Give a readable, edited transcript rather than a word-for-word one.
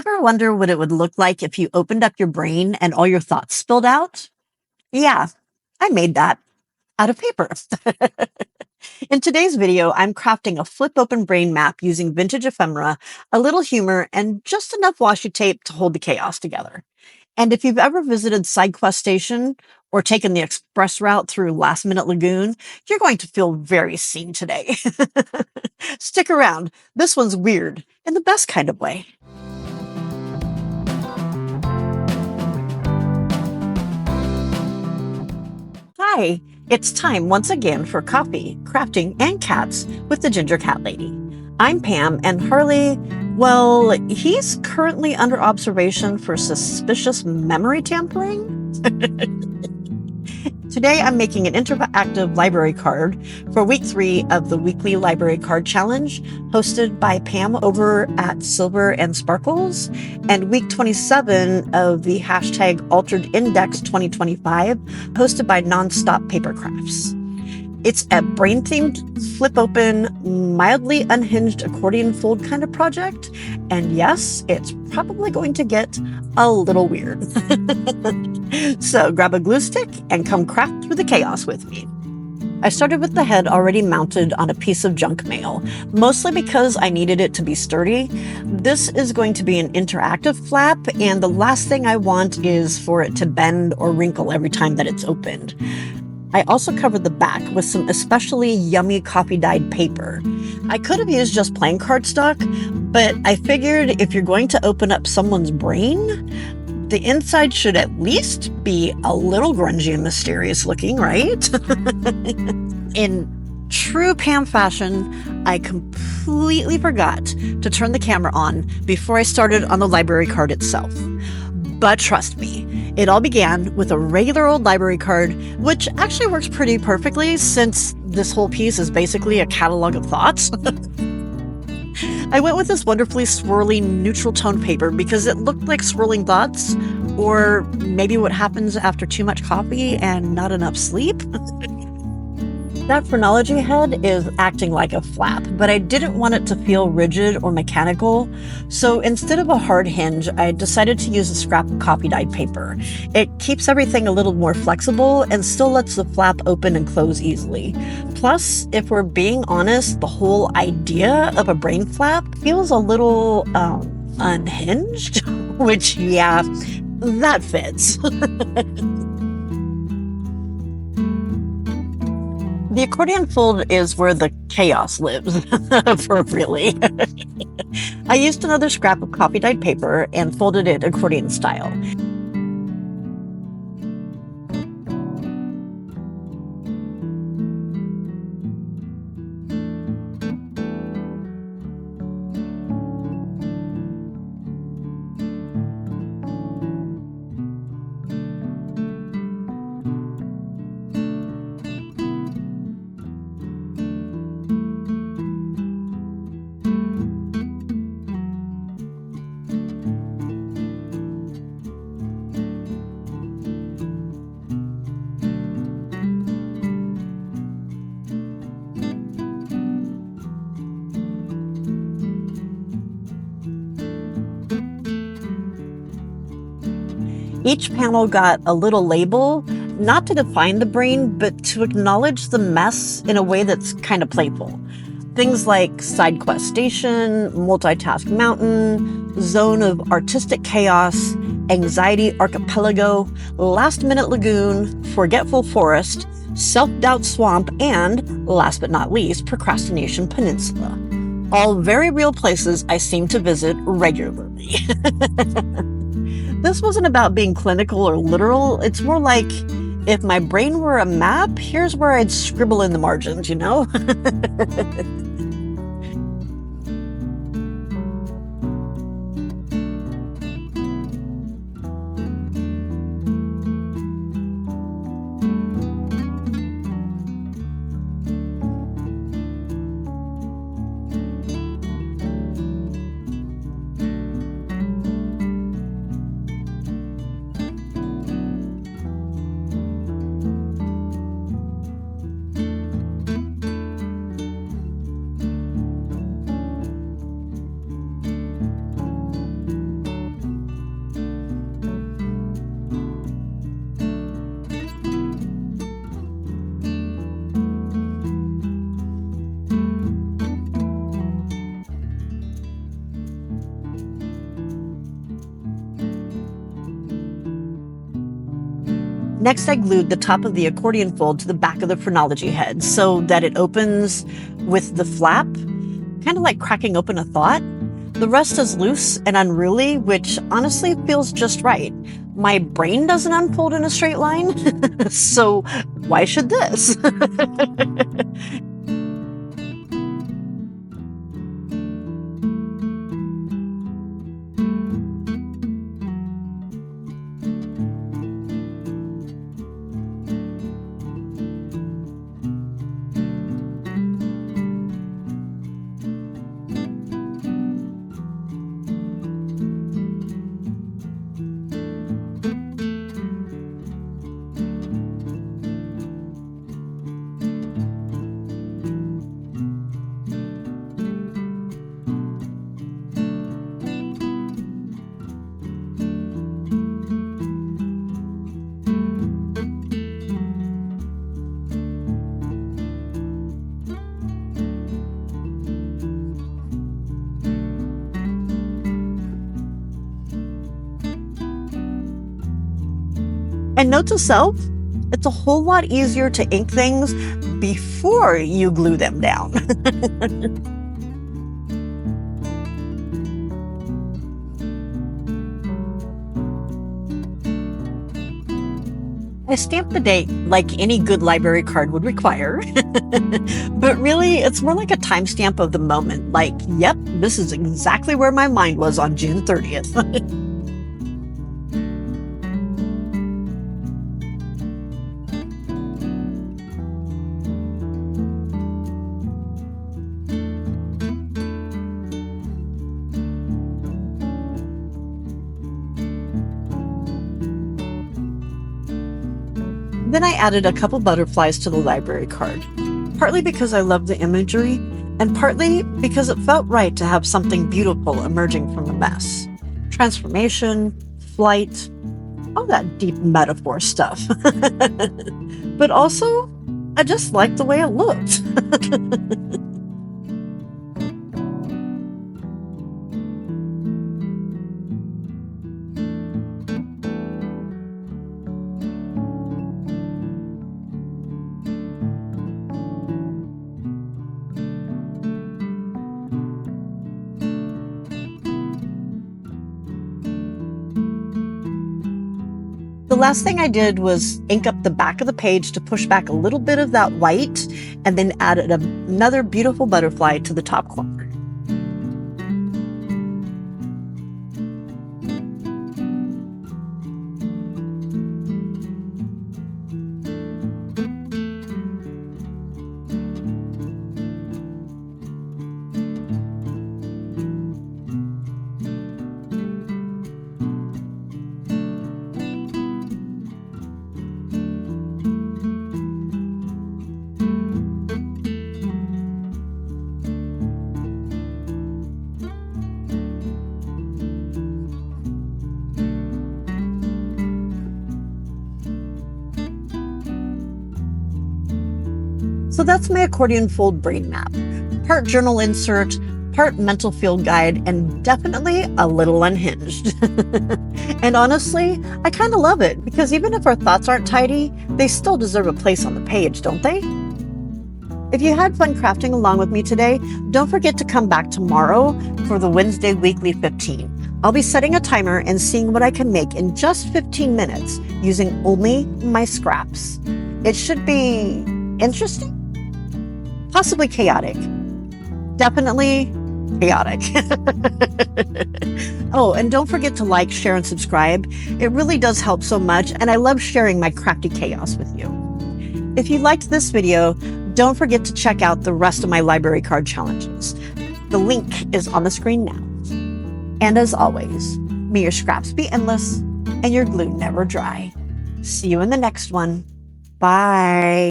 Ever wonder what it would look like if you opened up your brain and all your thoughts spilled out? Yeah, I made that out of paper. In today's video, I'm crafting a flip open brain map using vintage ephemera, a little humor, and just enough washi tape to hold the chaos together. And if you've ever visited Sidequest Station or taken the express route through Minute Lagoon, you're going to feel very seen today. Stick around. This one's weird in the best kind of way. Hi, it's time once again for coffee, crafting, and cats with the Ginger Cat Lady. I'm Pam, and Harley, well, he's currently under observation for suspicious memory tampering. Today, I'm making an interactive library card for week 3 of the weekly library card challenge hosted by Pam over at Silver and Sparkles, and week 27 of the hashtag Altered Index 2025 hosted by Nonstop Paper Crafts. It's a brain-themed, flip-open, mildly unhinged accordion fold kind of project. And yes, it's probably going to get a little weird. So grab a glue stick and come craft through the chaos with me. I started with the head already mounted on a piece of junk mail, mostly because I needed it to be sturdy. This is going to be an interactive flap, and the last thing I want is for it to bend or wrinkle every time that it's opened. I also covered the back with some especially yummy coffee-dyed paper. I could have used just plain cardstock, but I figured if you're going to open up someone's brain, the inside should at least be a little grungy and mysterious looking, right? In true Pam fashion, I completely forgot to turn the camera on before I started on the library card itself. But trust me, it all began with a regular old library card, which actually works pretty perfectly since this whole piece is basically a catalog of thoughts. I went with this wonderfully swirly neutral tone paper because it looked like swirling thoughts, or maybe what happens after too much coffee and not enough sleep. That Phrenology Head is acting like a flap, but I didn't want it to feel rigid or mechanical, so instead of a hard hinge, I decided to use a scrap of coffee-dyed paper. It keeps everything a little more flexible and still lets the flap open and close easily. Plus, if we're being honest, the whole idea of a brain flap feels a little, unhinged, which, yeah, that fits. The accordion fold is where the chaos lives, appropriately. I used another scrap of coffee-dyed paper and folded it accordion style. Each panel got a little label, not to define the brain, but to acknowledge the mess in a way that's kind of playful. Things like Sidequest Station, Multitask Mountain, Zone of Artistic Chaos, Anxiety Archipelago, Minute Lagoon, Forgetful Forest, Self-Doubt Swamp, and, last but not least, Procrastination Peninsula. All very real places I seem to visit regularly. This wasn't about being clinical or literal. It's more like, if my brain were a map, here's where I'd scribble in the margins, you know? Next, I glued the top of the accordion fold to the back of the Phrenology Head so that it opens with the flap, kind of like cracking open a thought. The rest is loose and unruly, which honestly feels just right. My brain doesn't unfold in a straight line, so why should this? And note to self, it's a whole lot easier to ink things before you glue them down. I stamped the date like any good library card would require, but really it's more like a timestamp of the moment, like, yep, this is exactly where my mind was on June 30th. Then I added a couple butterflies to the library card, partly because I love the imagery, and partly because it felt right to have something beautiful emerging from the mess. Transformation, flight, all that deep metaphor stuff. But also, I just liked the way it looked. The last thing I did was ink up the back of the page to push back a little bit of that white, and then added another beautiful butterfly to the top corner. So that's my accordion fold brain map. Part journal insert, part mental field guide, and definitely a little unhinged. And honestly, I kind of love it, because even if our thoughts aren't tidy, they still deserve a place on the page, don't they? If you had fun crafting along with me today, don't forget to come back tomorrow for the Wednesday Weekly 15. I'll be setting a timer and seeing what I can make in just 15 minutes using only my scraps. It should be interesting, possibly chaotic, definitely chaotic. Oh, and don't forget to like, share, and subscribe. It really does help so much, and I love sharing my crafty chaos with you. If you liked this video, don't forget to check out the rest of my library card challenges. The link is on the screen now. And as always, may your scraps be endless and your glue never dry. See you in the next one. Bye.